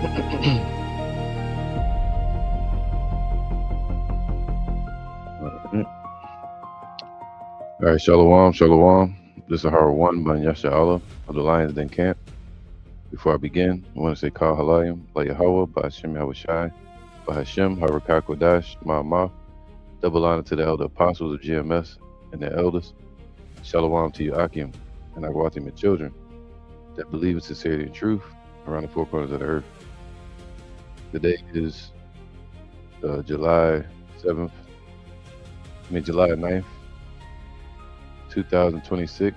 All right, Shalom, Shalom. This is Howard 1 by Yasha Allah of the Lions Den Camp. Before I begin, I want to say Kal Halayim, La Yahweh, by Hashem Yahushai, by Hashem, Harakak Kodash, Ma'amah. Double honor to the elder apostles of GMS and their elders. Shalom to you, Akim, and Agwatim and children that believe in sincerity and truth around the four corners of the earth. Today is July 9th, 2026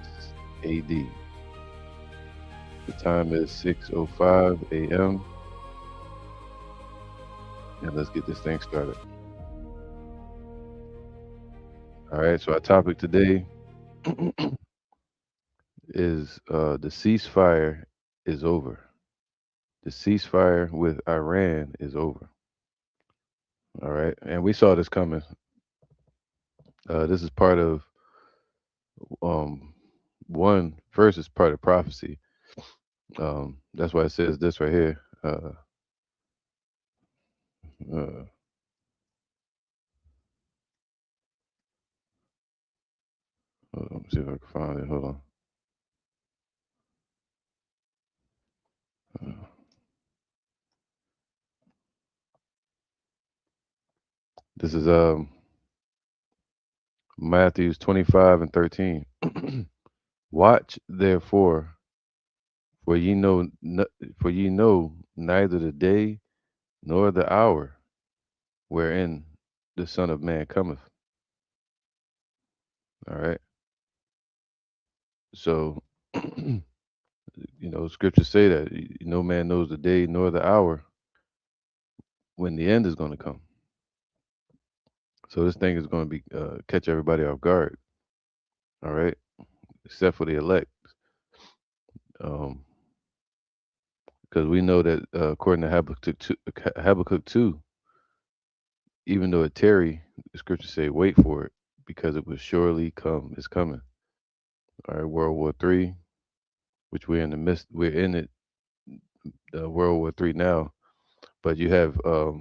AD. The time is 6:05 a.m. And let's get this thing started. All right, so our topic today is the ceasefire is over. The ceasefire with Iran is over. All right, and we saw this coming. This is part of first is part of prophecy. That's why it says this right here. Let me see if I can find it. Hold on. This is Matthew 25 and 13. Watch therefore, for ye know neither the day nor the hour wherein the Son of Man cometh. All right. So, scriptures say that no man knows the day nor the hour when the end is going to come. So this thing is going to be catch everybody off guard. All right, except for the elect, because we know that according to Habakkuk 2, even though it tarry, the scriptures say wait for it because it will surely come. It's coming. All right, World War III, which we're in the midst. We're in it. World War III now, but you have what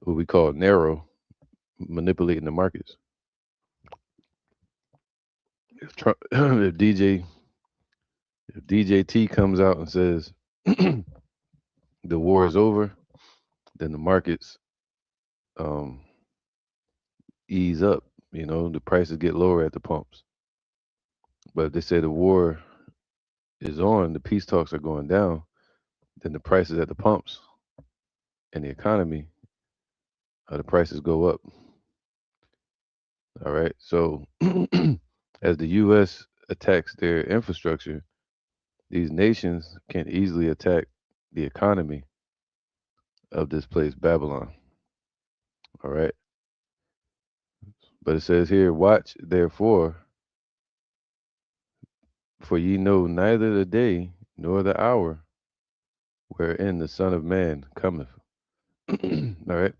we call narrow manipulating the markets. If Trump, if DJT comes out and says the war is over, then the markets ease up. The prices get lower at the pumps. But if they say the war is on, the peace talks are going down, then the prices at the pumps and the economy, the prices go up. All right. So as the U.S. attacks their infrastructure, these nations can easily attack the economy of this place, Babylon. All right. But it says here, watch therefore, for ye know neither the day nor the hour wherein the Son of Man cometh. All right.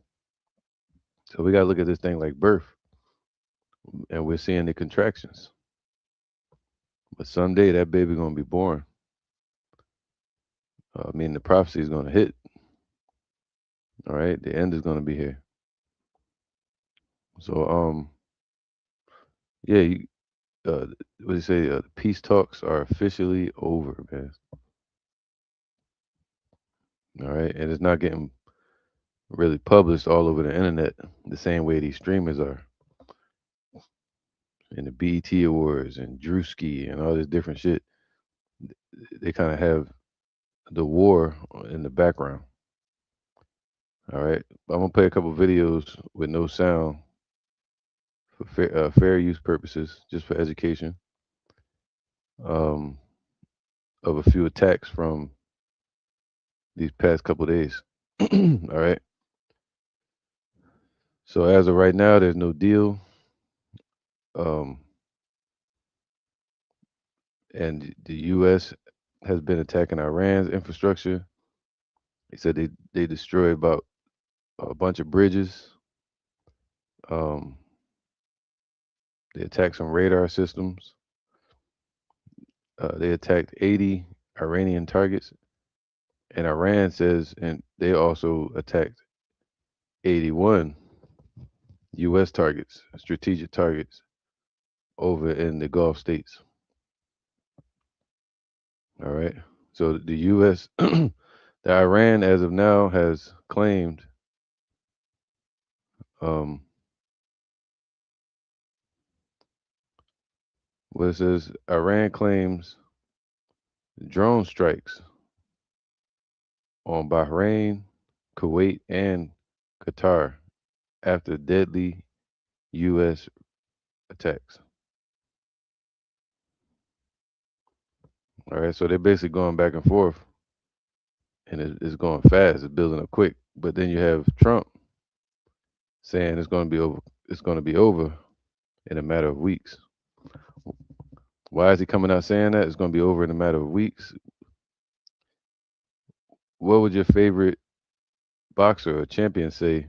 So we got to look at this thing like birth, and we're seeing the contractions. But someday that baby going to be born. The prophecy is going to hit. All right. The end is going to be here. So, yeah, what do you say? The peace talks are officially over, man. All right. And it's not getting really published all over the internet the same way these streamers are. And the BET Awards and Drewski and all this different shit. They kind of have the war in the background. All right. I'm going to play a couple videos with no sound for fair use purposes, just for education, of a few attacks from these past couple days. All right. So as of right now, there's no deal. And the U.S. has been attacking Iran's infrastructure. They said they destroyed about a bunch of bridges. They attacked some radar systems. They attacked 80 Iranian targets And Iran says, and they also attacked 81 U.S. targets, strategic targets over in the Gulf states. All right. So the U.S., the Iran, as of now, has claimed, um, what it says, Iran claims drone strikes on Bahrain, Kuwait, and Qatar after deadly U.S. attacks. All right. So they're basically going back and forth, and it's going fast. It's building up quick. But then you have Trump saying it's going to be over. It's going to be over in a matter of weeks. Why is he coming out saying that it's going to be over in a matter of weeks? What would your favorite boxer or champion say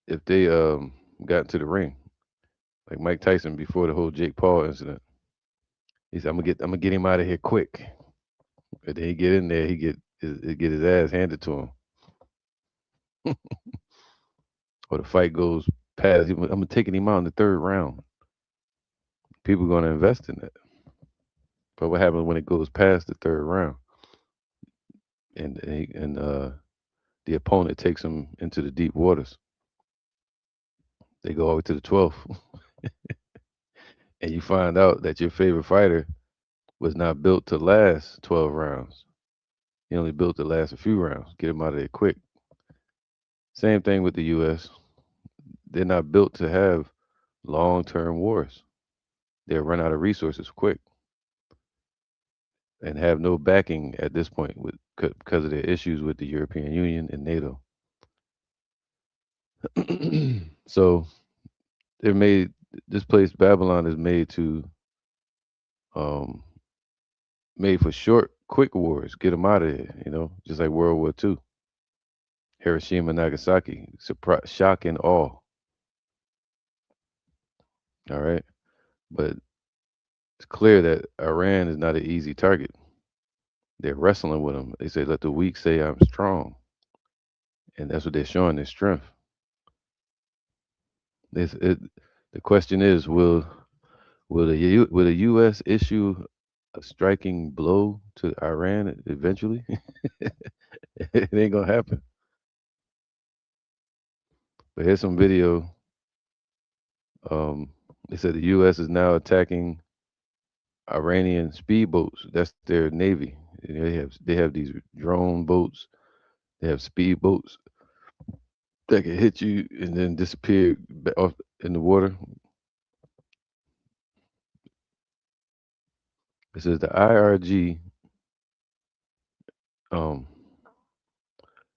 if they got into the ring? Like Mike Tyson before the whole Jake Paul incident. He said, I'm gonna get him out of here quick." And then he get in there, he get his ass handed to him, or the fight goes past. I'm gonna taking him out in the third round. People gonna invest in that. But what happens when it goes past the third round and the opponent takes him into the deep waters? They go all the way to the 12th, and you find out that your favorite fighter was not built to last 12 rounds. He only built to last a few rounds. Get him out of there quick. Same thing with the U.S. They're not built to have long-term wars. They'll run out of resources quick and have no backing at this point because of their issues with the European Union and NATO. So they're made. This place Babylon is um, made for short, quick wars. Get them out of there. Just like World War II, Hiroshima, Nagasaki, surprise, shock and awe. All right, but it's clear that Iran is not an easy target. They're wrestling with them. They say, "Let the weak say I'm strong," and that's what they're showing their strength. This, it, the question is, will the U.S. issue a striking blow to Iran eventually? It ain't gonna happen. But here's some video. Um, they said the U.S. is now attacking Iranian speedboats. That's their navy. They have these drone boats. They have speedboats that can hit you and then disappear off in the water. It says the IRG um,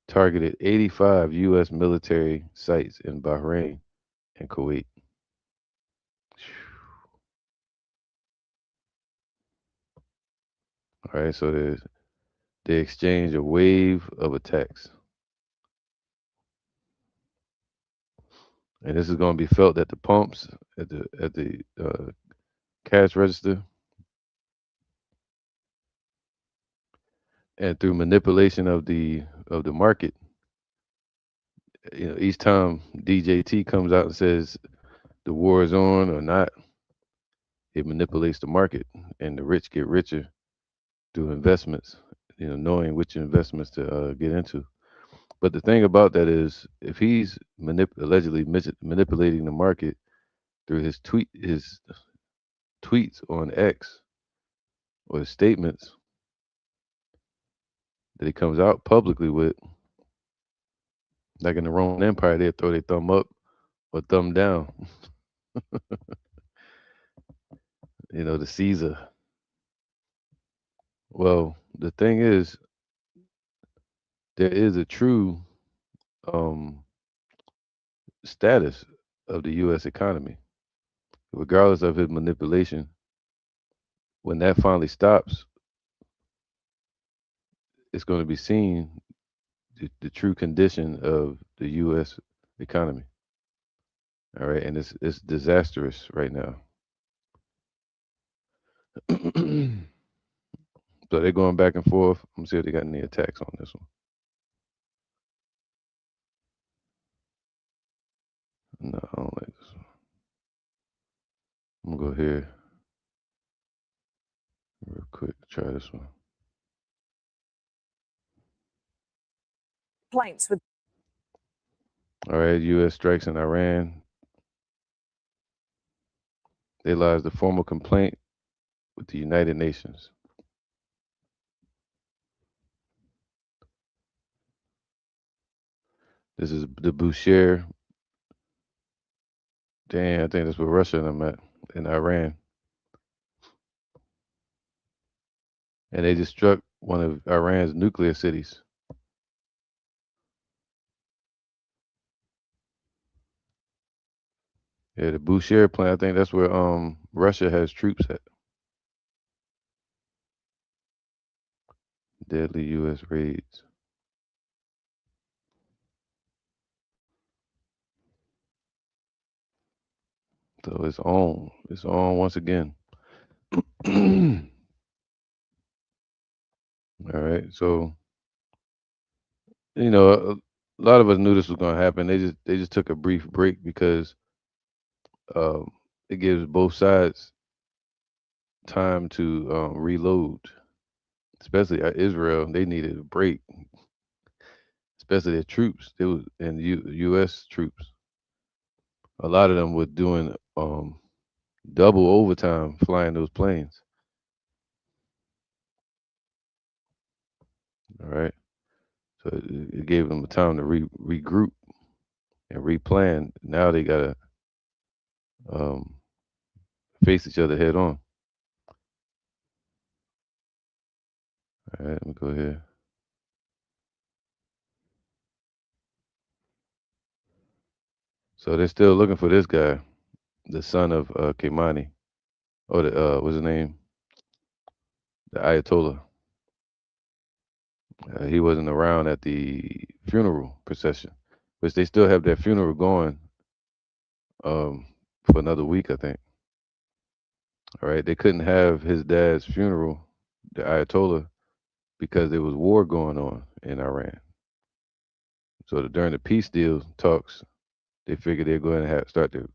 targeted 85 U.S. military sites in Bahrain and Kuwait. All right, so they exchange a wave of attacks, and this is going to be felt at the pumps, at the cash register, and through manipulation of the market. Each time DJT comes out and says the war is on or not, it manipulates the market, and the rich get richer through investments. Knowing which investments to get into. But the thing about that is, if he's allegedly manipulating the market through his tweets on X or his statements that he comes out publicly with, like in the Roman Empire, they throw their thumb up or thumb down. The Caesar. Well, the thing is, there is a true um, status of the U.S. economy, regardless of his manipulation. When that finally stops, it's going to be seen the true condition of the U.S. economy. All right, and it's disastrous right now. So they're going back and forth. I'm gonna see if they got any attacks on this one. No, I don't like this one. I'm gonna go here real quick. Try this one. Complaints with All right, U.S. strikes in Iran. They lodged a formal complaint with the United Nations. This is the Bushehr. Damn, I think that's where Russia and them at in Iran. And they just struck one of Iran's nuclear cities. Yeah, the Bushehr plant. I think that's where Russia has troops at. Deadly U.S. raids. So it's on. It's on once again. All right. So a lot of us knew this was going to happen. They just took a brief break because um, it gives both sides time to reload. Especially Israel, they needed a break. Especially their troops. They was and U.S. troops. A lot of them were doing double overtime flying those planes. All right. So it gave them time to regroup and replan. Now they gotta um, face each other head on. All right, let me go here. So they're still looking for this guy, the son of Khamenei, or the what's his name, the Ayatollah. He wasn't around at the funeral procession, which they still have that funeral going um, for another week, I think. All right, they couldn't have his dad's funeral, the Ayatollah, because there was war going on in Iran. So during the peace deal talks, they figured they'd go ahead and start the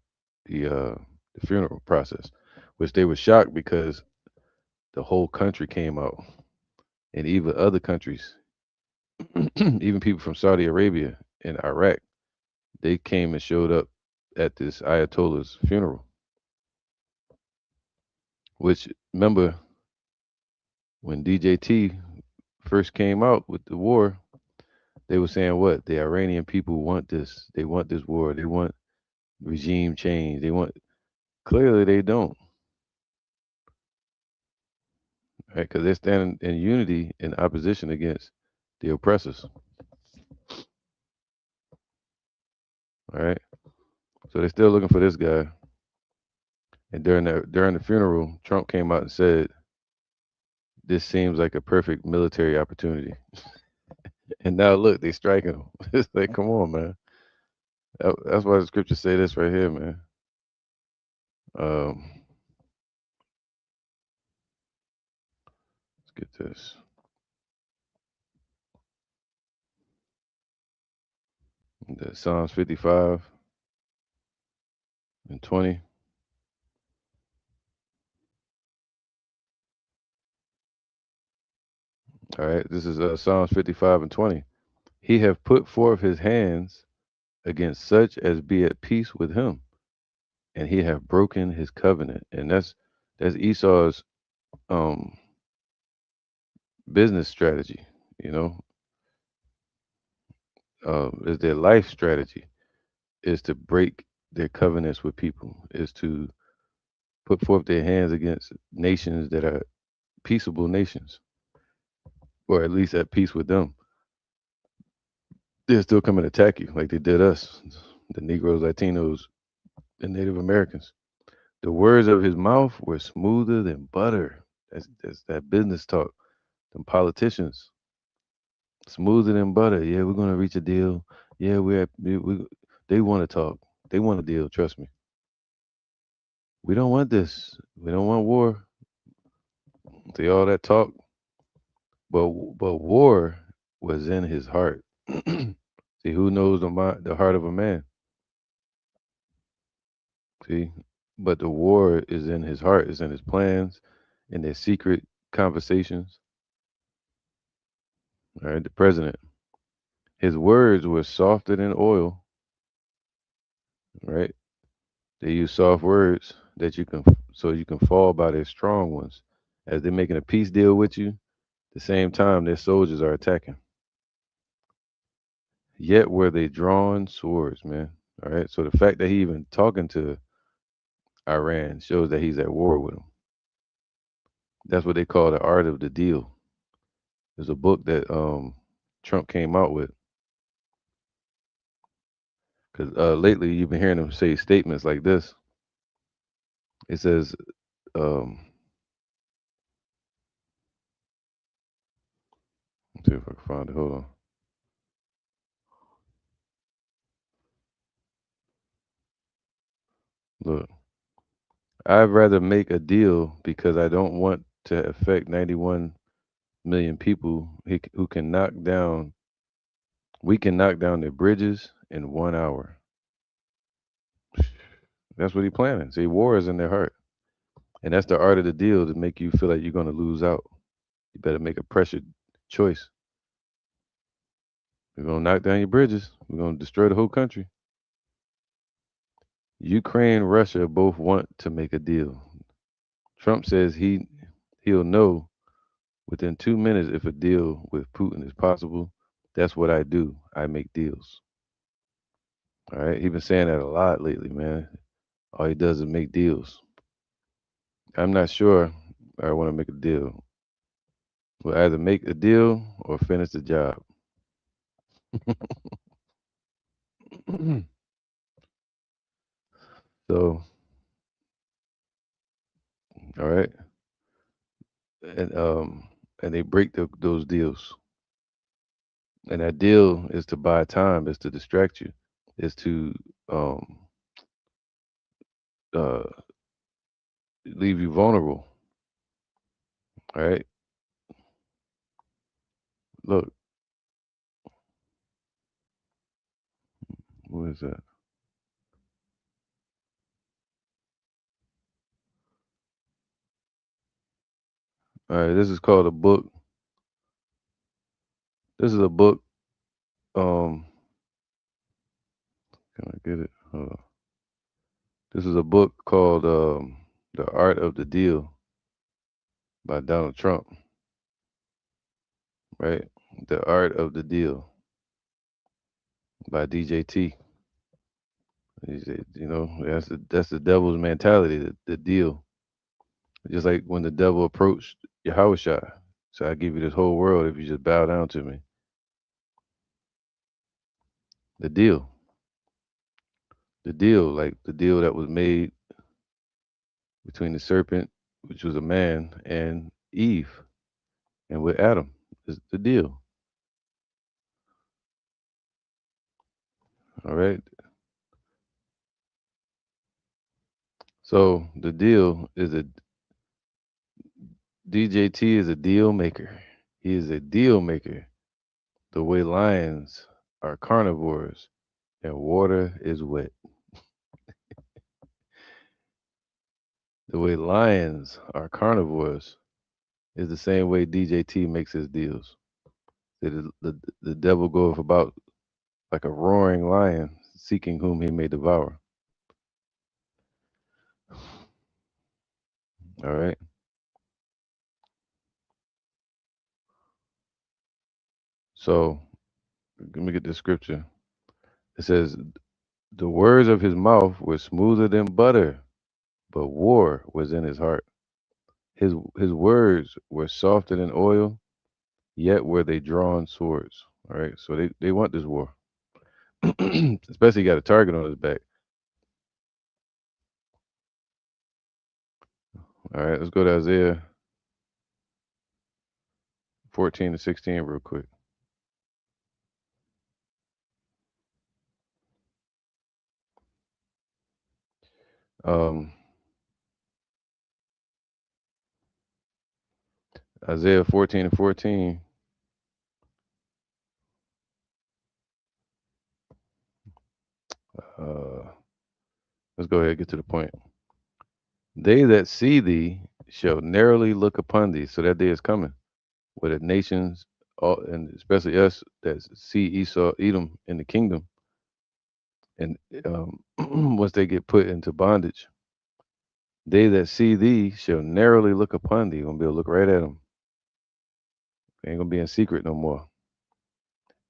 funeral process, which they were shocked because the whole country came out, and even other countries, even people from Saudi Arabia and Iraq, they came and showed up at this Ayatollah's funeral. Which remember when DJT first came out with the war, they were saying what the Iranian people want this. They want this war. They want regime change. They want clearly they don't, right? Because they're standing in unity in opposition against the oppressors. All right. So they're still looking for this guy. And during the funeral, Trump came out and said, "This seems like a perfect military opportunity." And now look, they striking him. It's like, come on, man. That's why the scriptures say this right here, man. Um, let's get this. The Psalms 55 and 20. All right, this is Psalms 55 and 20. He have put forth his hands against such as be at peace with him, and he have broken his covenant. And that's Esau's um business strategy, you know, is their life strategy is to break their covenants with people, is to put forth their hands against nations that are peaceable nations, or at least at peace with them. They'll still come and attack you like they did us, the Negroes, Latinos, and Native Americans. The words of his mouth were smoother than butter. That's that business talk. Them politicians, smoother than butter. Yeah, we're gonna reach a deal. Yeah, they want to talk. They want a deal. Trust me. We don't want this. We don't want war. See all that talk. but war was in his heart. See, who knows the heart of a man? See, but the war is in his heart, is in his plans, in their secret conversations. All right, the president, his words were softer than oil. Right, they use soft words that you can so you can fall by their strong ones. As they're making a peace deal with you, the same time their soldiers are attacking. Yet were they drawn swords, man. All right. So the fact that he even talking to Iran shows that he's at war with them. That's what they call the art of the deal. There's a book that Trump came out with because lately you've been hearing him say statements like this. It says, let's see if I can find it. Hold on. Look, I'd rather make a deal because I don't want to affect 91 million people who can knock down. We can knock down their bridges in 1 hour. That's what he's planning. See, war is in their heart. And that's the art of the deal to make you feel like you're going to lose out. You better make a pressured choice. We're going to knock down your bridges. We're going to destroy the whole country. Ukraine, Russia both want to make a deal. Trump says he'll know within 2 minutes if a deal with Putin is possible. That's what I do. I make deals. All right. He's been saying that a lot lately, man. All he does is make deals. I'm not sure I want to make a deal. We'll either make a deal or finish the job. So, all right, and and they break those deals, and that deal is to buy time, is to distract you, is to um uh leave you vulnerable. All right, look, what is that? All right, this is called a book. This is a book. Um, can I get it? Hold on. This is a book called The Art of the Deal by Donald Trump. Right, The Art of the Deal by DJT. He said, that's the devil's mentality, the deal. Just like when the devil approached Yahushua. So I give you this whole world if you just bow down to me. The deal. The deal, like the deal that was made between the serpent, which was a man, and Eve, and with Adam. Is the deal. All right. So the deal is a DJT is a deal maker. He is a deal maker. The way lions are carnivores and water is wet. The way lions are carnivores is the same way DJT makes his deals. The devil goeth about like a roaring lion, seeking whom he may devour. All right. So let me get this scripture. It says, the words of his mouth were smoother than butter, but war was in his heart. His words were softer than oil, yet were they drawn swords. All right. So they want this war. Especially got a target on his back. All right, let's go to Isaiah 14 to 16 real quick. Um, Isaiah 14 and 14. Let's go ahead and get to the point. They that see thee shall narrowly look upon thee. So that day is coming, where the nations, all, and especially us that see Esau, Edom in the kingdom, and once they get put into bondage, they that see thee shall narrowly look upon thee. Gonna be able to look right at them. Ain't gonna be in secret no more.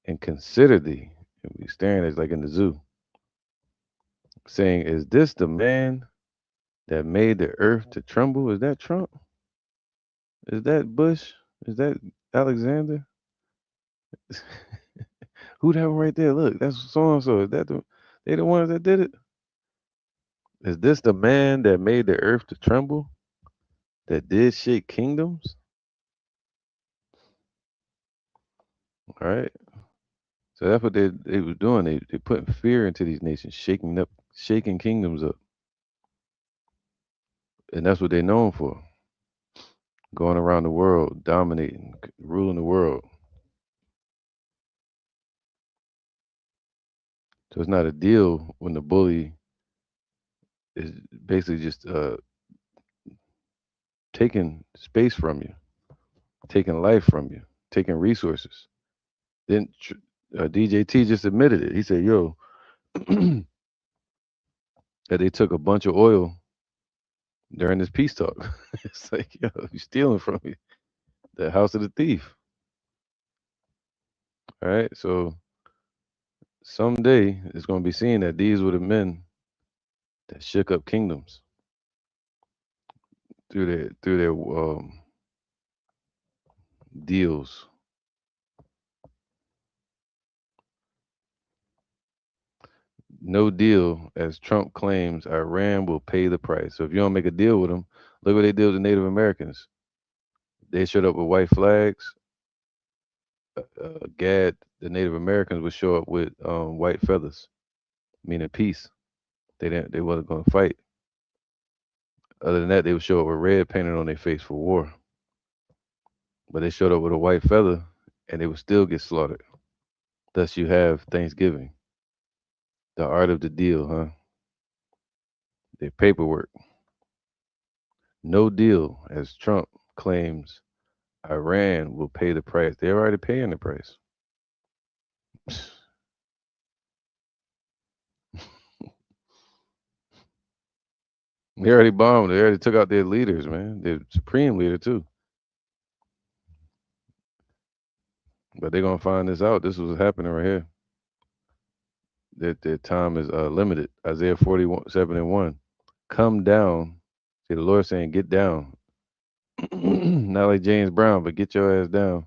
And consider thee. And be staring at like in the zoo, saying, "Is this the man that made the earth to tremble? Is that Trump? Is that Bush? Is that Alexander? Who that one right there? Look, that's so and so. Is that they the ones that did it? Is this the man that made the earth to tremble? That did shake kingdoms?" All right. So that's what they was doing. They putting fear into these nations, shaking kingdoms up, and that's what they're known for. Going around the world, dominating, ruling the world. So it's not a deal when the bully is basically just taking space from you, taking life from you, taking resources. Then DJT just admitted it. He said, "Yo, that they took a bunch of oil during this peace talk." It's like, yo, you stealing from me. The house of the thief. All right. So someday it's going to be seen that these were the men that shook up kingdoms through their deals. No deal, as Trump claims, Iran will pay the price. So if you don't make a deal with them, look what they did with the Native Americans. They showed up with white flags. Gad, the Native Americans would show up with white feathers, meaning peace. They didn't. They wasn't going to fight. Other than that, they would show up with red painted on their face for war. But they showed up with a white feather, and they would still get slaughtered. Thus, you have Thanksgiving, the art of the deal, huh? Their paperwork. No deal, as Trump claims Iran will pay the price. They're already paying the price. They already bombed. They already took out their leaders, man. Their supreme leader too. But they're gonna find this out. This was happening right here. Their time is limited. Isaiah 47:1. Come down. See the Lord saying, "Get down." Not like James Brown, but get your ass down.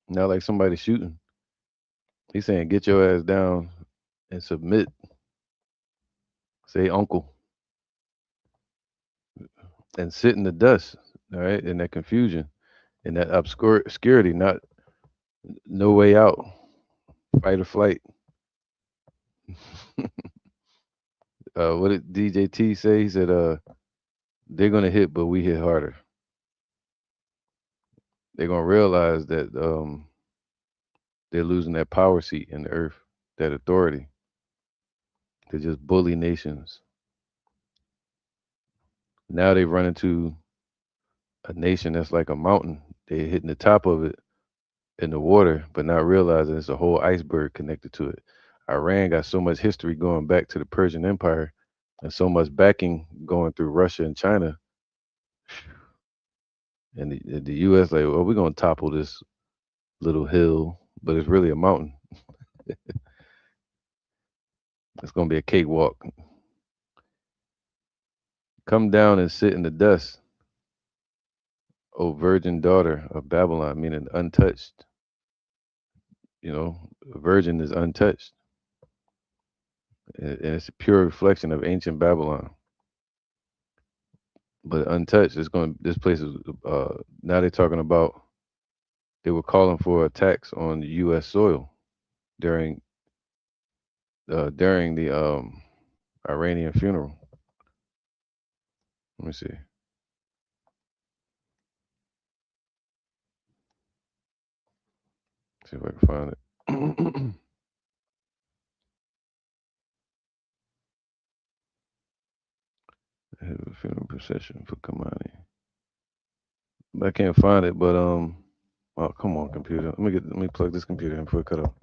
Not like somebody shooting. He's saying, "Get your ass down and submit." Say, "Uncle," and sit in the dust. All right, in that confusion, in that obscurity, not no way out, fight or flight. What did DJT say? He said, they're gonna hit, but we hit harder. They're gonna realize that they're losing that power seat in the earth, that authority. They just bully nations. Now they run into a nation that's like a mountain. They're hitting the top of it in the water, but not realizing it's a whole iceberg connected to it. Iran got so much history going back to the Persian Empire and so much backing going through Russia and China. And the US like, well, we're gonna topple this little hill, but it's really a mountain. It's gonna be a cakewalk. Come down and sit in the dust, O virgin daughter of Babylon, meaning untouched. You know, a virgin is untouched, and it's a pure reflection of ancient Babylon. But untouched, it's going. This place is now they're talking about. They were calling for attacks on U.S. soil during during the Iranian funeral. Let me see. See if I can find it. I have a funeral procession for Kamani. But I can't find it. But oh come on, computer. Let me plug this computer in before it cut off.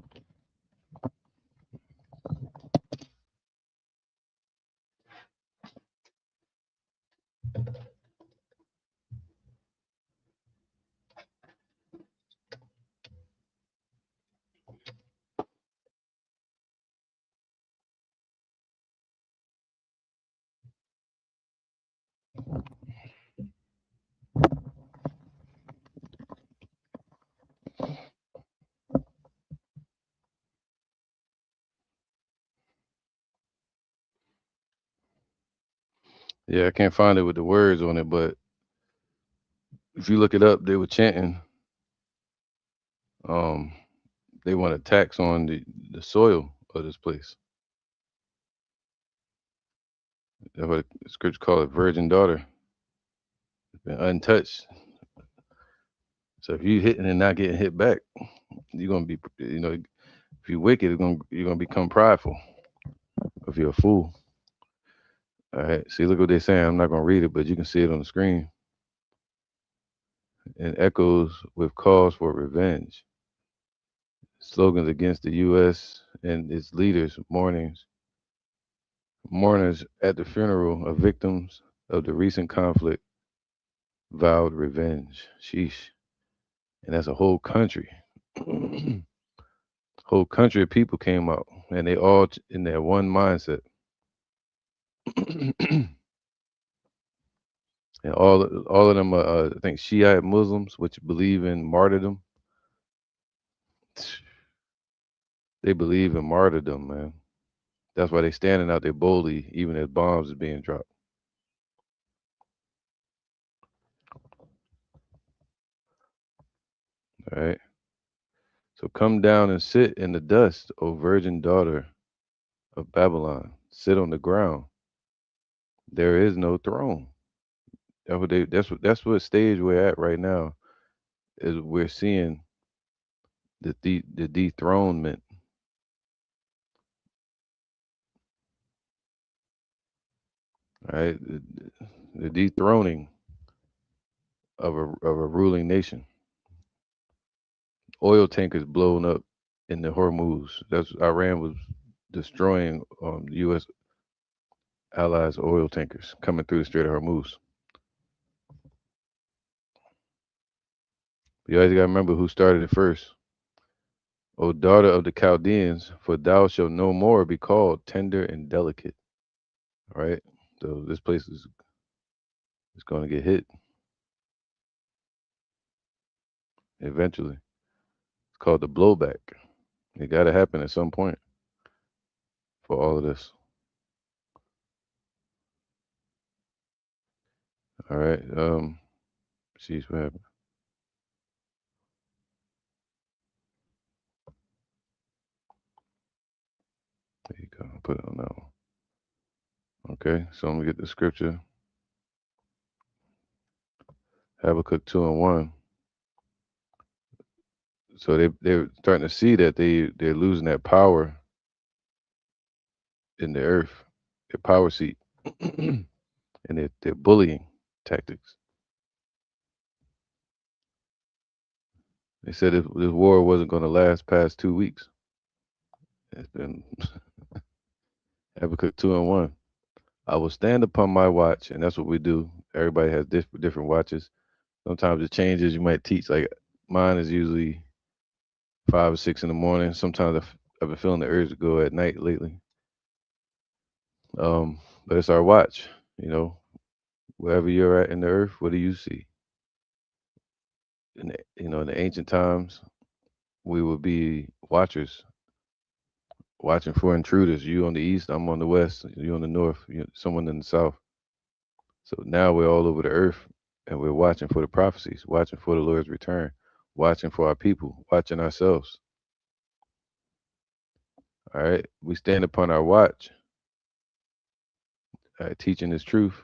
Yeah, I can't find it with the words on it. But if you look it up, they were chanting. Um, they want a tax on the soil of this place. That's what the scripture call it, virgin daughter, been untouched. So if you hitting and not getting hit back, you're gonna be, if you're wicked, you're gonna become prideful. If you're a fool, all right. See, look what they're saying. I'm not gonna read it, but you can see it on the screen. And echoes with calls for revenge, slogans against the U.S. and its leaders, mourners at the funeral of victims of the recent conflict vowed revenge. Sheesh. And that's a whole country. Whole country of people came out, and they all in that one mindset. And all of them are, I think, Shiite Muslims, which believe in martyrdom. They believe in martyrdom, man. That's why they standing out there boldly, even as bombs is being dropped. All right. So come down and sit in the dust, O virgin daughter of Babylon. Sit on the ground. There is no throne. That's what stage we're at right now. Is we're seeing the dethronement, right? The dethroning of a ruling nation. Oil tankers blown up in the Hormuz. That's Iran was destroying U.S. allies' oil tankers coming through the Strait of Hormuz. You always got to remember who started it first. O daughter of the Chaldeans, for thou shalt no more be called tender and delicate. All right. So this place is going to get hit eventually. It's called the blowback. It got to happen at some point for all of this. All right. See what happened. There you go. Put it on that one. Okay. So I'm gonna get the scripture. Habakkuk 2:1. So they're starting to see that they're losing that power in the earth, their power seat, and they're bullying tactics. They said this war wasn't going to last past 2 weeks. It's been Habakkuk 2:1. I will stand upon my watch, and that's what we do. Everybody has different watches. Sometimes it changes. You might teach like mine is usually 5 or 6 in the morning. Sometimes I've been feeling the urge to go at night lately. But it's our watch. You know, wherever you're at in the earth, what do you see? In the ancient times, we would be watchers, watching for intruders. You on the east, I'm on the west. You on the north, someone in the south. So now we're all over the earth, and we're watching for the prophecies, watching for the Lord's return, watching for our people, watching ourselves. All right, we stand upon our watch, teaching this truth,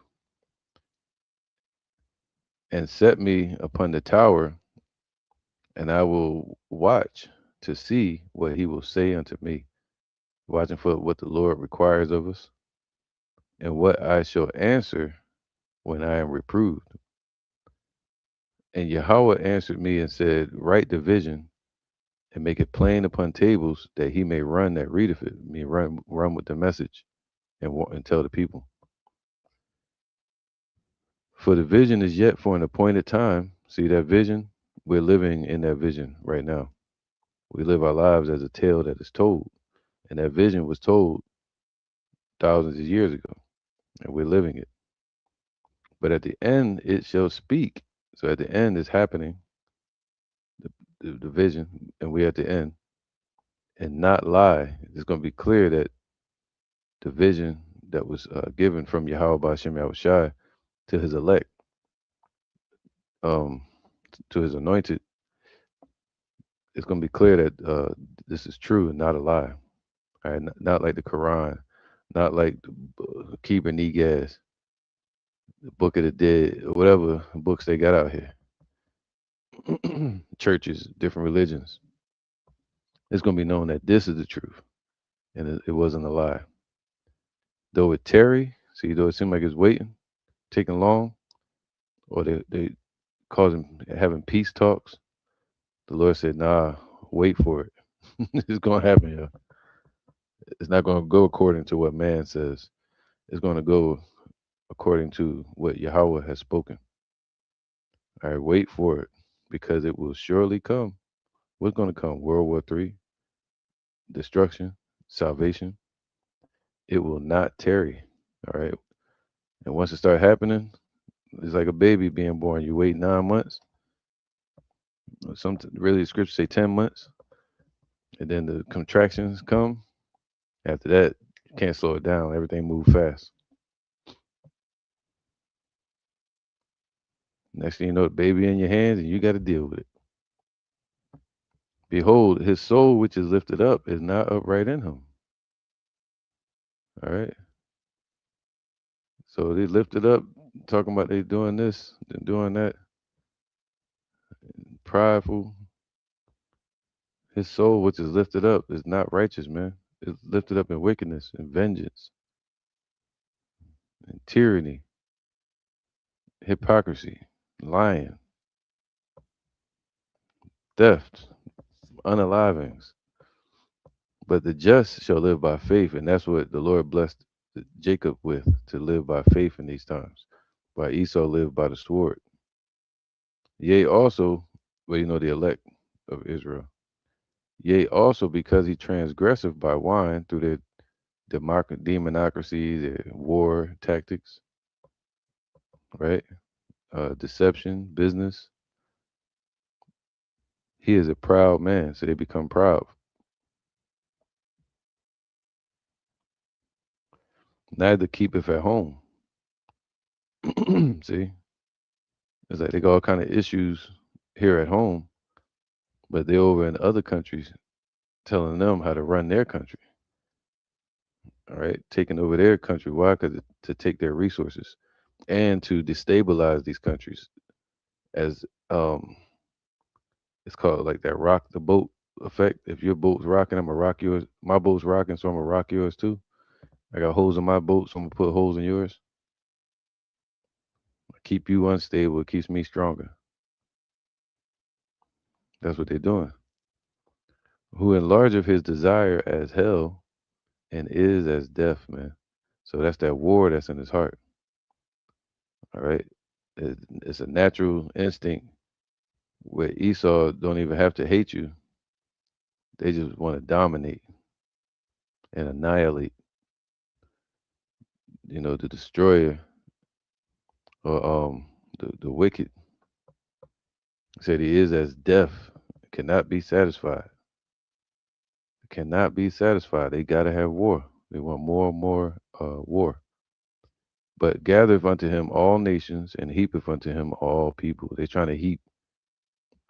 and set me upon the tower, and I will watch to see what He will say unto me, watching for what the Lord requires of us, and what I shall answer when I am reproved. And Yahweh answered me and said, write the vision and make it plain upon tables that he may run that readeth it. I mean, run with the message and tell the people. For the vision is yet for an appointed time. See that vision? We're living in that vision right now. We live our lives as a tale that is told. And that vision was told thousands of years ago, and we're living it. But at the end, it shall speak. So at the end is happening, the vision, and we're at the end, and not lie. It's going to be clear that the vision that was given from Yahweh Ba'Shem Yahushai to his elect, um, to his anointed, it's going to be clear that this is true and not a lie. All right, not like the Quran, not like the Keeper Negas, the Book of the Dead, or whatever books they got out here. Churches, different religions. It's going to be known that this is the truth and it wasn't a lie. Though it tarry, see, though it seemed like it's waiting, taking long, or they causing having peace talks, the Lord said, nah, wait for it. It's going to happen, yo. It's not going to go according to what man says. It's going to go according to what Yahweh has spoken. All right, wait for it because it will surely come. What's going to come? World War III, destruction, salvation. It will not tarry. All right. And once it start happening, it's like a baby being born. You wait 9 months. Some really the scriptures say 10 months, and then the contractions come. After that, you can't slow it down. Everything moves fast. Next thing you know, the baby in your hands, and you got to deal with it. Behold, his soul which is lifted up is not upright in him. All right. So they lifted up, talking about they doing this and doing that, prideful. His soul which is lifted up is not righteous, man. It's lifted up in wickedness and vengeance and tyranny, hypocrisy, lying, theft, unalivings. But the just shall live by faith, and that's what the Lord blessed Jacob with, to live by faith in these times. While Esau lived by the sword. Yea, also, well, the elect of Israel. Yea, also because he transgresseth by wine through their demonocracy, their war tactics, right? Deception, business. He is a proud man, so they become proud. Neither keepeth at home. See, it's like they got all kind of issues here at home, but they're over in other countries telling them how to run their country. All right, taking over their country. Why? Because to take their resources and to destabilize these countries. As it's called like that rock the boat effect. If your boat's rocking, I'm gonna rock yours. My boat's rocking, so I'm gonna rock yours too. I got holes in my boat, so I'm gonna put holes in yours. Keep you unstable. It keeps me stronger. That's what they're doing. Who enlargeth his desire as hell and is as death, man. So that's that war that's in his heart. All right. It's a natural instinct where Esau don't even have to hate you. They just want to dominate and annihilate, the destroyer or the wicked. Said he is as death, cannot be satisfied. Cannot be satisfied. They gotta have war. They want more and more war. But gathereth unto him all nations and heapeth unto him all people. They're trying to heap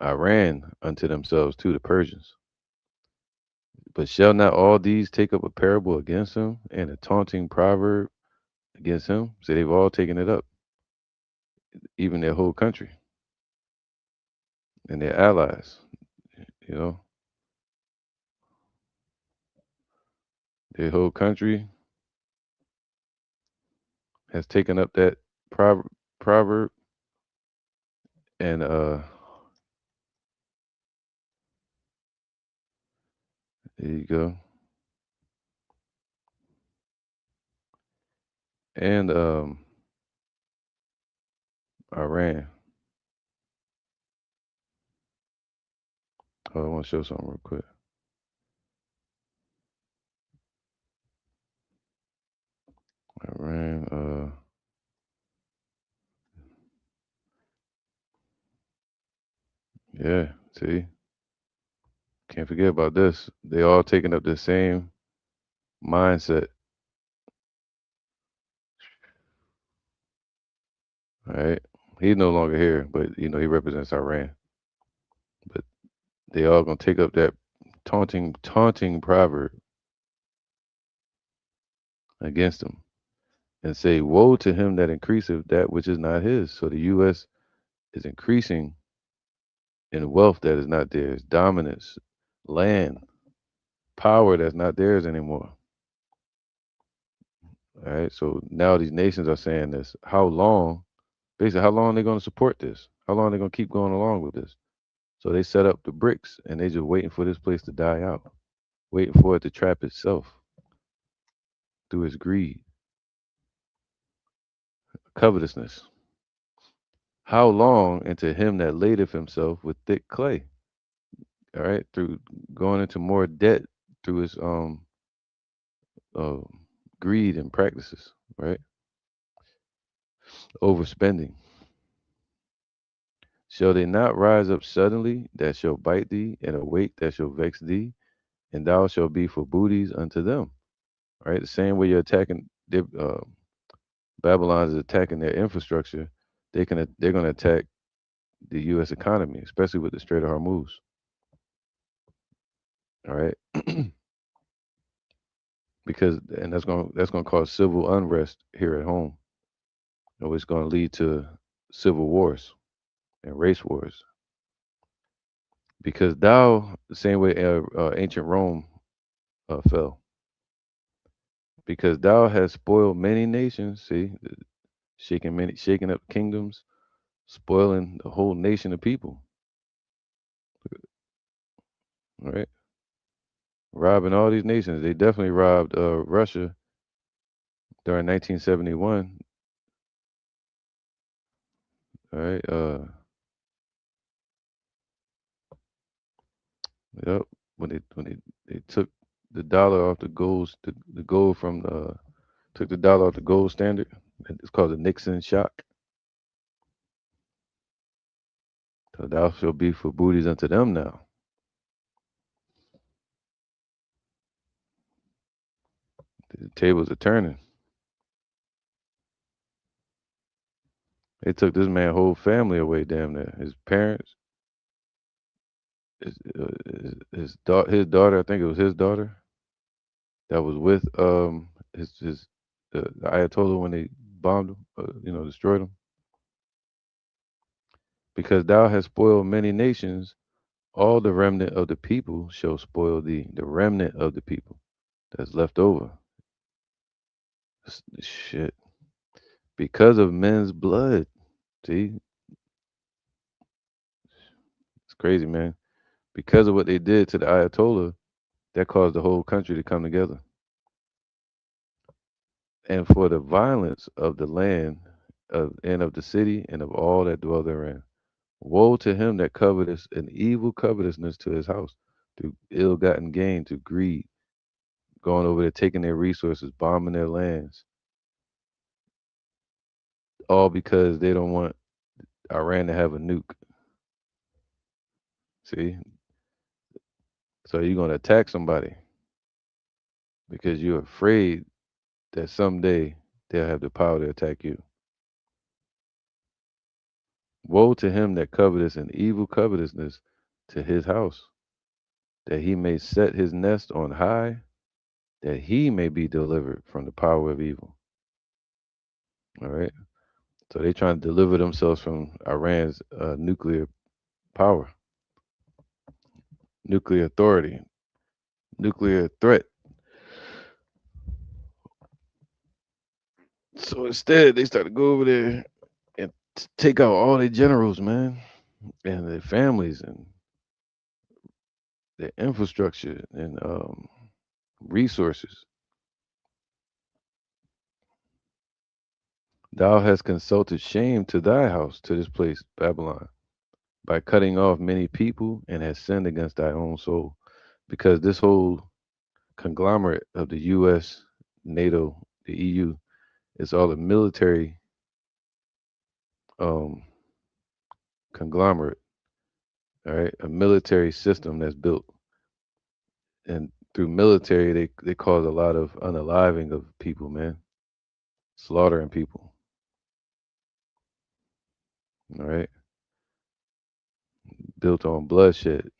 Iran unto themselves too, the Persians. But shall not all these take up a parable against him and a taunting proverb against him? So they've all taken it up, even their whole country and their allies. You know, their whole country has taken up that proverb. proverb, and there you go. And Iran. Oh, I want to show something real quick. Iran. Yeah. See, can't forget about this. They all taking up the same mindset. All right. He's no longer here, but he represents Iran. But they all gonna take up that taunting proverb against him and say, "Woe to him that increaseth that which is not his." So the U.S. is increasing in wealth that is not theirs, dominance, land, power that's not theirs anymore. All right. So now these nations are saying this. How long? Basically, how long are they going to support this? How long are they going to keep going along with this? So they set up the bricks and they just waiting for this place to die out, waiting for it to trap itself through its greed, covetousness. How long into him that ladeth himself with thick clay? All right, through going into more debt through his uh, greed and practices, right? Overspending. Shall they not rise up suddenly that shall bite thee, and awake that shall vex thee, and thou shalt be for booties unto them? Right, the same way you're attacking their Babylon is attacking their infrastructure, they're going to attack the U.S. economy, especially with the Strait of Hormuz. All right, because and that's going to cause civil unrest here at home. It's going to lead to civil wars and race wars. Because thou, the same way ancient Rome fell, because thou hast spoiled many nations. See, shaking up kingdoms, spoiling the whole nation of people. All right, robbing all these nations. They definitely robbed Russia during 1971. All right, yep. When they took the dollar off the gold, the gold from took the dollar off the gold standard. It's called the Nixon shock. So thou shalt be for booties unto them now. The tables are turning. They took this man's whole family away, damn near. His parents, his daughter. I think it was his daughter that was with his the Ayatollah when they bombed him, destroyed him. Because thou hast spoiled many nations, all the remnant of the people shall spoil thee. The remnant of the people that's left over. Shit. Because of men's blood. See, it's crazy, man. Because of what they did to the Ayatollah, that caused the whole country to come together. And for the violence of the land and of the city and of all that dwell therein. Woe to him that coveteth an evil covetousness to his house, through ill gotten gain, to greed, going over there, taking their resources, bombing their lands, all because they don't want Iran to have a nuke. See? So you're going to attack somebody because you're afraid that someday they'll have the power to attack you. Woe to him that coveteth an evil covetousness to his house, that he may set his nest on high, that he may be delivered from the power of evil. All right. So they trying to deliver themselves from Iran's nuclear power, nuclear authority, nuclear threat. So instead, they start to go over there and take out all their generals, man, and their families and their infrastructure and resources. Thou hast consulted shame to thy house, to this place, Babylon, by cutting off many people, and has sinned against thy own soul. Because this whole conglomerate of the US, NATO, the EU, is all a military um, conglomerate, all right? A military system that's built. And through military, they cause a lot of unaliving of people, man, slaughtering people, all right? Built on bloodshed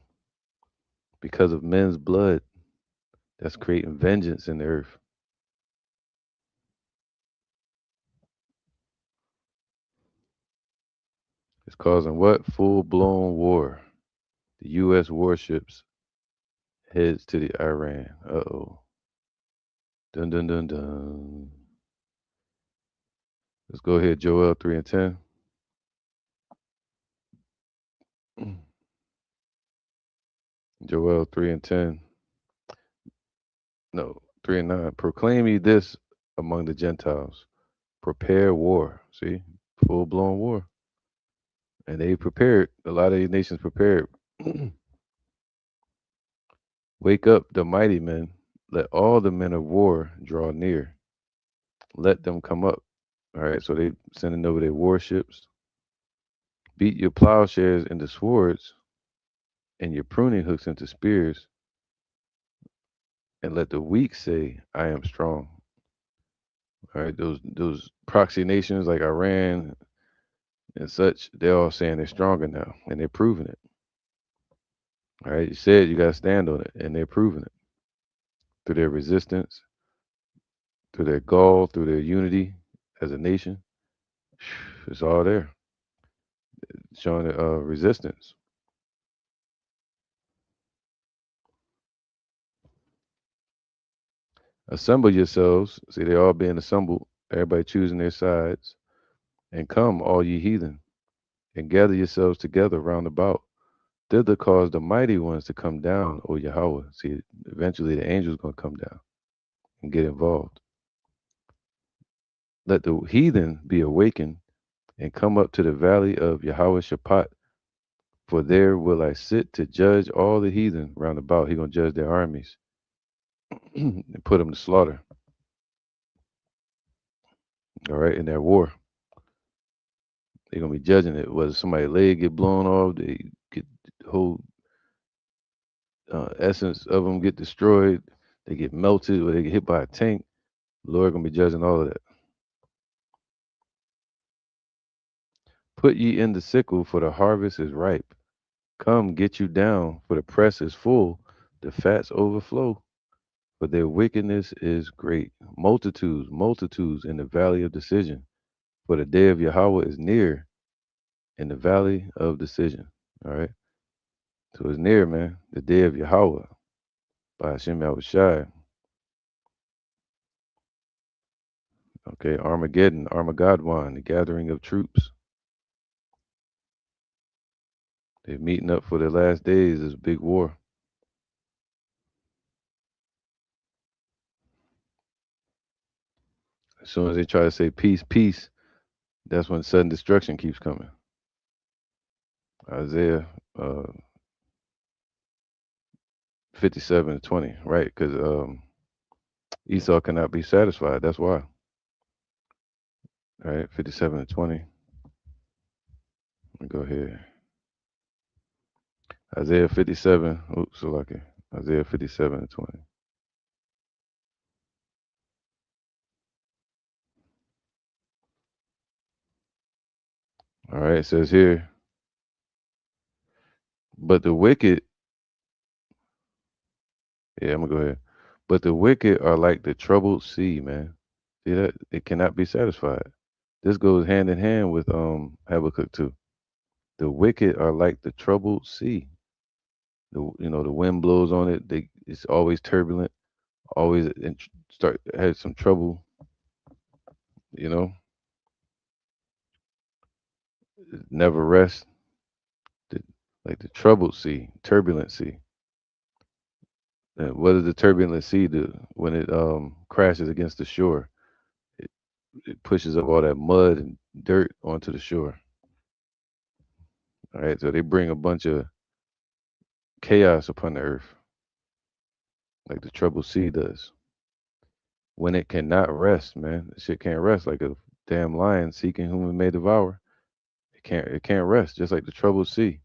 because of men's blood that's creating vengeance in the earth. It's causing what? Full blown war. The U.S. warships heads to the Iran. Uh oh. Dun dun dun dun. Let's go ahead, Joel 3 and 10. Joel 3 and 10. No, 3 and 9. Proclaim ye this among the Gentiles. Prepare war. See? Full blown war. And they prepared. A lot of these nations prepared. Wake up the mighty men. Let all the men of war draw near. Let them come up. All right. So they sending over their warships. Beat your plowshares into swords and your pruning hooks into spears, and let the weak say, I am strong. All right, those proxy nations like Iran and such, they're all saying they're stronger now, and they're proving it. All right, you said you got to stand on it, and they're proving it through their resistance, through their gall, through their unity as a nation. It's all there, showing resistance. Assemble yourselves. See, they're all being assembled. Everybody choosing their sides, and come, all ye heathen, and gather yourselves together round about. Thither cause the mighty ones to come down, O Yahweh. See, eventually the angels going to come down and get involved. Let the heathen be awakened and come up to the valley of Yahweh Shaphat, for there will I sit to judge all the heathen round about. He's going to judge their armies and put them to slaughter, all right, in their war. They're going to be judging it. Whether somebody's leg get blown off, they get the whole essence of them get destroyed, they get melted, or they get hit by a tank. The Lord going to be judging all of that. Put ye in the sickle, for the harvest is ripe. Come, get you down, for the press is full, the fats overflow, for their wickedness is great. Multitudes, multitudes in the valley of decision, for the day of Yahweh is near in the valley of decision. All right. So it's near, man. The day of Yahweh by Hashem Yahushai. Okay. Armageddon, Armageddon, the gathering of troops. They're meeting up for the last days. This big war. As soon as they try to say peace, peace, that's when sudden destruction keeps coming. Isaiah 57 and 20, right? Because Esau cannot be satisfied. That's why. All right, 57 and 20. Let me go here. Isaiah 57. Oops, so lucky. Isaiah 57 and 20. All right, it says here, but the wicked, yeah, I'm gonna go ahead. But the wicked are like the troubled sea, man. See that? It cannot be satisfied. This goes hand in hand with Habakkuk 2. The wicked are like the troubled sea. The wind blows on it. It's always turbulent. Always start had some trouble. You know, it never rests. The, like the troubled sea, turbulent sea. And what does the turbulent sea do when it crashes against the shore? It, it pushes up all that mud and dirt onto the shore. All right, so they bring a bunch of chaos upon the earth, like the troubled sea does. When it cannot rest, man, the shit can't rest like a damn lion seeking whom it may devour. It can't rest, just like the troubled sea.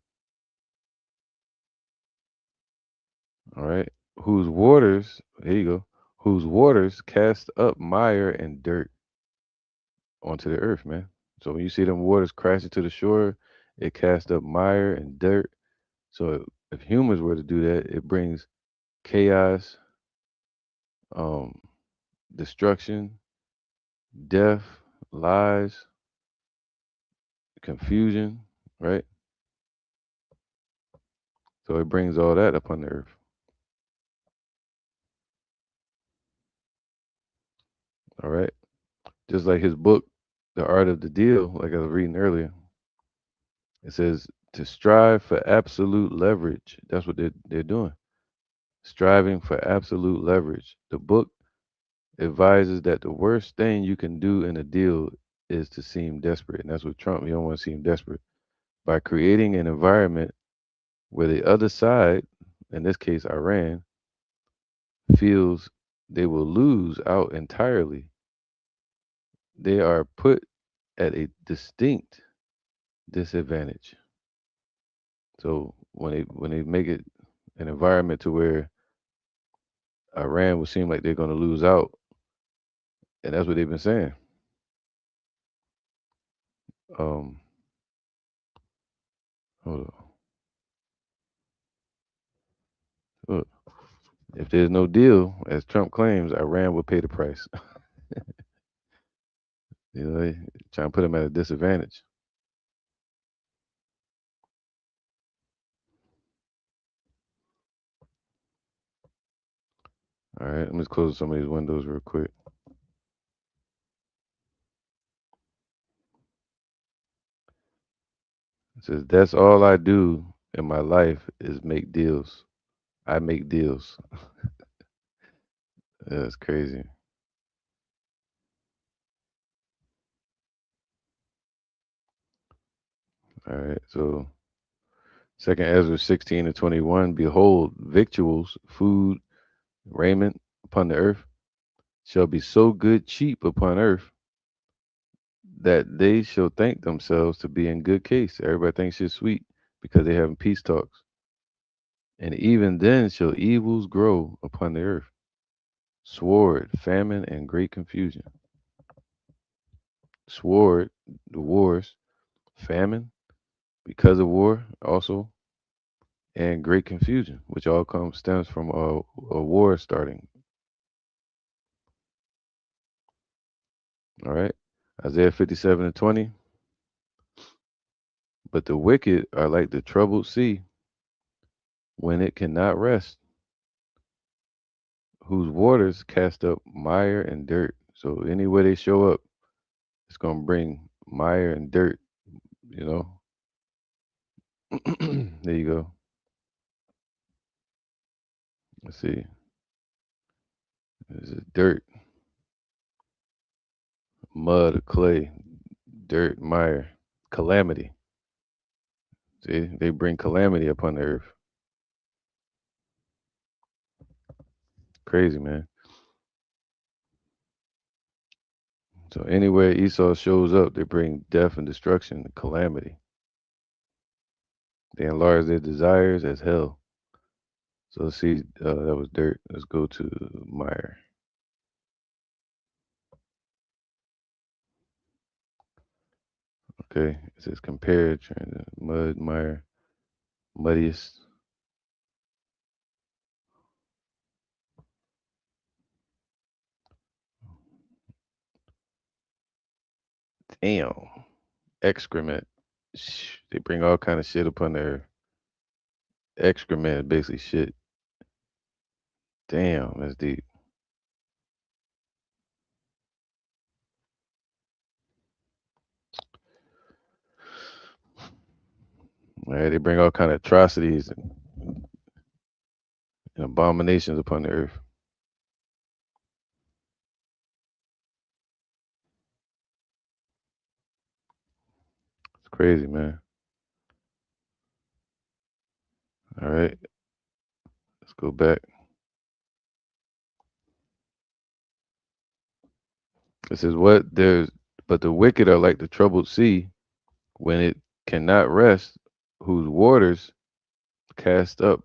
All right, whose waters, here you go, whose waters cast up mire and dirt onto the earth, man. So when you see them waters crashing to the shore, it casts up mire and dirt. So if humans were to do that, it brings chaos, um, destruction, death, lies, confusion, right? So it brings all that upon the earth. All right. Just like his book, The Art of the Deal, like I was reading earlier, it says to strive for absolute leverage. That's what they're doing. Striving for absolute leverage. The book advises that the worst thing you can do in a deal is to seem desperate. And that's what Trump, he don't want to seem desperate. By creating an environment where the other side, in this case Iran, feels they will lose out entirely, they are put at a distinct disadvantage. So when they make it an environment to where Iran would seem like they're going to lose out, and that's what they've been saying. Um, hold on. Look, if there's no deal, as Trump claims, Iran will pay the price. They trying to put them at a disadvantage. All right, let me just close some of these windows real quick. It says that's all I do in my life is make deals. I make deals. That's crazy. All right, so Second Ezra 16 and 21. Behold, victuals, food, raiment upon the earth shall be so good cheap upon earth that they shall think themselves to be in good case. Everybody thinks it's sweet because they're having peace talks. And even then shall evils grow upon the earth, sword, famine, and great confusion. Sword, the wars, famine, because of war also, and great confusion, which all comes stems from a war starting. All right. Isaiah 57 and 20. But the wicked are like the troubled sea when it cannot rest, whose waters cast up mire and dirt. So anywhere they show up, it's gonna bring mire and dirt, you know. There you go. Let's see. This is dirt, mud, clay, dirt, mire, calamity. See, they bring calamity upon the earth. Crazy, man. So anywhere Esau shows up, they bring death and destruction and calamity. They enlarge their desires as hell. So let's see, that was dirt. Let's go to mire. Okay, it says compare, trying to mud, mire, muddiest. Damn, excrement. They bring all kind of shit upon their excrement, basically shit. Damn, that's deep. Right? They bring all kind of atrocities and abominations upon the earth. It's crazy, man. All right, let's go back. It says, "What there's, but the wicked are like the troubled sea when it cannot rest, whose waters cast up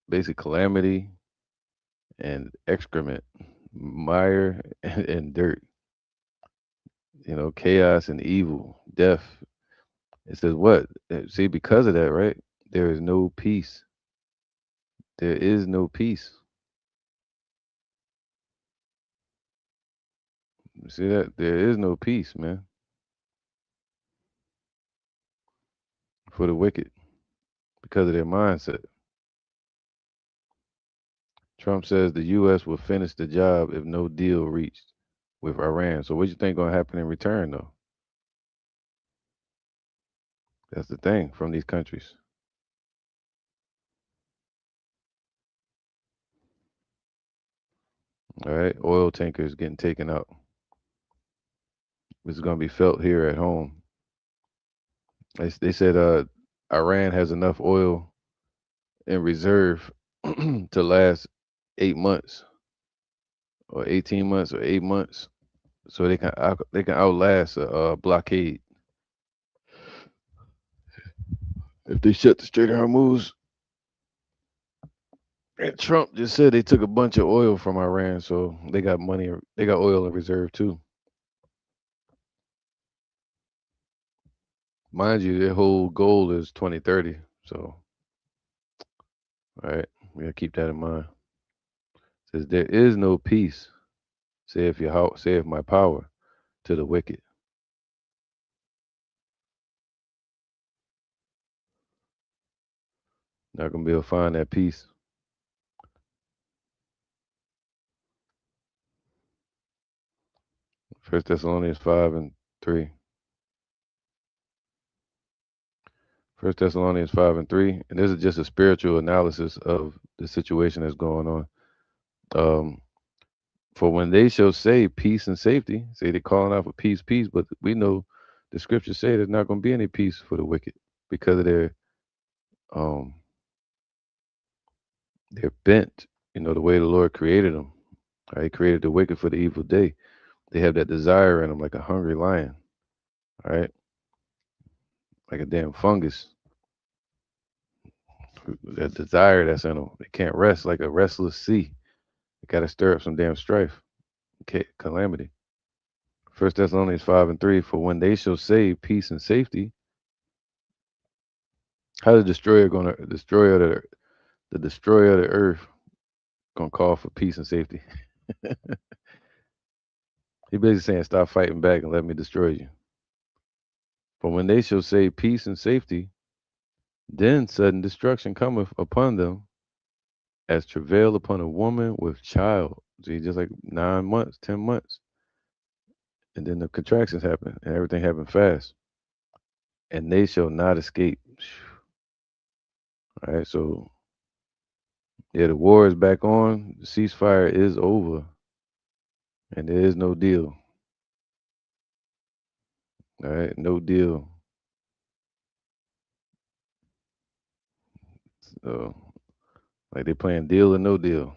basic calamity and excrement, mire and dirt. Chaos and evil, death." It says, "What? See, because of that, right? There is no peace. There is no peace. You see that? There is no peace, man, for the wicked because of their mindset." Trump says the U.S. will finish the job if no deal reached with Iran. So, what do you think gonna happen in return, though? That's the thing from these countries. All right, oil tankers getting taken out. This is gonna be felt here at home. They said Iran has enough oil in reserve to last 8 months or 18 months or 8 months, so they can outlast a blockade. If they shut the Strait of Hormuz, and Trump just said they took a bunch of oil from Iran, so they got money, they got oil in reserve too. Mind you, their whole goal is 2030. So, all right, we gotta keep that in mind. It says there is no peace, saith my power to the wicked. Not gonna be able to find that peace. First Thessalonians 5:3. First Thessalonians 5:3. And this is just a spiritual analysis of the situation that's going on. Um, for when they shall say peace and safety, say they're calling out for peace, peace, but we know the scriptures say there's not going to be any peace for the wicked because of um their bent, the way the Lord created them. Right? He created the wicked for the evil day. They have that desire in them like a hungry lion, right? Like a damn fungus. That desire that's in them. They can't rest like a restless sea. They got to stir up some damn strife, calamity. First Thessalonians 5:3. For when they shall say peace and safety, how the destroyer going to destroy the destroyer of the earth gonna call for peace and safety? He basically saying, stop fighting back and let me destroy you. For when they shall say peace and safety, then sudden destruction cometh upon them as travail upon a woman with child. See, just like 9 months, 10 months, and then the contractions happen and everything happened fast, and they shall not escape. All right, so yeah, the war is back on. The ceasefire is over, and there is no deal. All right, no deal. So, like they playing deal or no deal.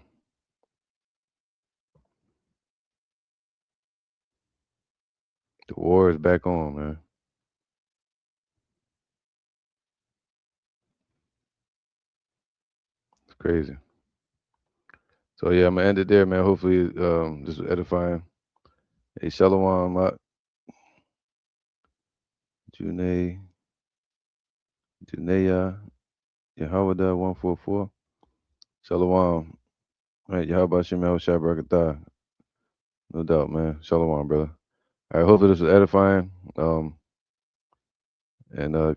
The war is back on, man. It's crazy. So yeah, I'm gonna end it there, man. Hopefully, this was edifying. Hey, Shalom, June, Juneya, Yahawada 144. Shalom. All right, Yahweh Shemel Shabrakatah. No doubt, man. Shalom, brother. All right, hopefully this was edifying. And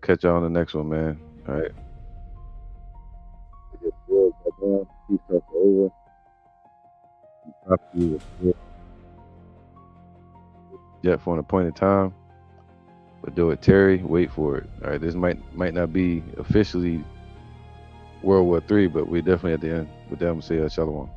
catch y'all on the next one, man. All right. Peace talk over. Yet for an appointed time. But do it, Terry. Wait for it. All right, this might not be officially World War III, but we're definitely at the end. With that, I'm gonna say Shalom.